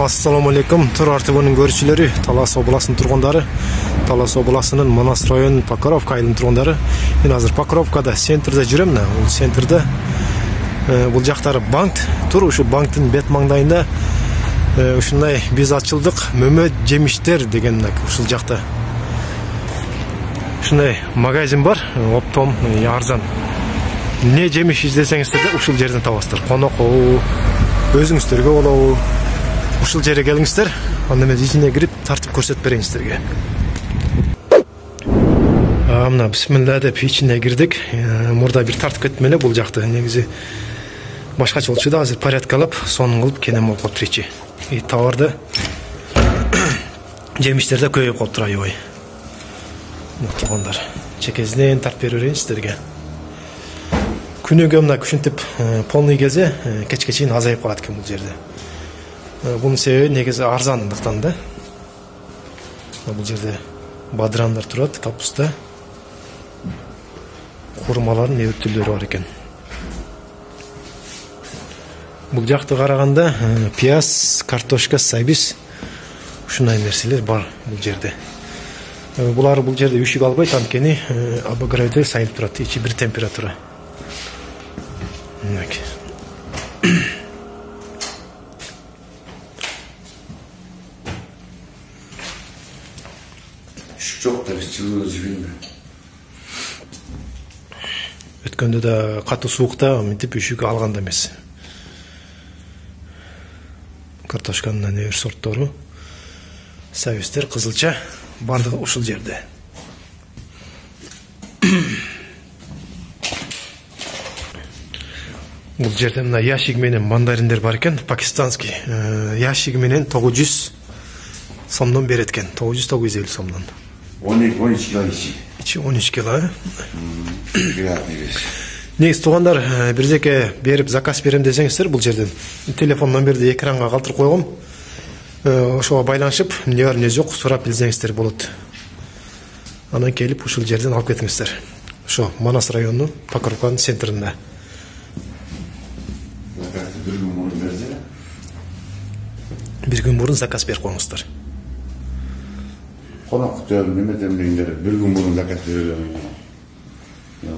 Assalamu alaikum. Тұрар ТВ-нің көрүүчүлөрү, Талас областынын тургундары, Талас областынын Манас районунун Покровка айылынын тургундары. Мен азыр Покровкада, центрде жүрөм. Бул центрде бул жактары банк тур, ушу банктын бет маңдайында ушундай биз ачылдык Мөмөт жемиштер деген ушул жакта. Ушундай магазин бар, оптом, арзан. Не жемиш издесеңиздер да ушул жерден табасыздар. Конокоо, өзүңүздөргө болобу. Ушул жерге келиңиздер, анда мен ичине кирип тартып көрсөтүп берейин сиздерге. Мына бисмилла деп ичине кирдик. Мурда бир тартып кеттим эле бул жакты. Негизи башкача болчу да, азыр порядкалап, сонун кылып кенем болуп калыптыр ичи. Товарды жемиштерде көбөйүп калыптыр аябай. Туугандар, чекезден тартып бере берейин сиздерге. Күнүгө мына күшүнтүп полный келсе, кечке чейин азайып калат экен бул жерде. Bunun sebebi негизи арзандыктан да. Бул жерде бадырандар турат, капуста, хурмалардын небір түрлөрү бар экен. Бул жакты караганда пияз, картошка, сабиз ушундай нерселер бар бул жерде. Булар бул жерде үшүк албайт, анткени обогреватель сайылып турат, ичи бир температура. Çok da biz çılgınız bilmiyorum. Өткөндө да катуу суукта мынтип үшүк алган да эмес. Картошканын небір сорттору, сабиздер, кызылча бардыгы ушул жерде. Бул жерде мына ящик менен мандариндер бар экен, пакистанский. Ящик менен 900 сомдон берет экен, 900-950 сомдон. 12 kilo içi. İçi 13 kilo. Приятный вещь. Негизи туугандар, бирдеке берип заказ берем десеңиздер, бул жерден телефон номерди экранга калтырып койгом. Ошого байланышып, эмне бар эмне жок сурап билсеңиздер болот. Анан келип ушул жерден алып кетиңиздер. Ошо Манас районунун Покровканын центринде. Заказды bir gün murun берсең? Bir gün murun заказ берип коюңуздар. Konak kutuyorum, Mehmet Emre'nin bir gün murun zakaz veriyorum. Ya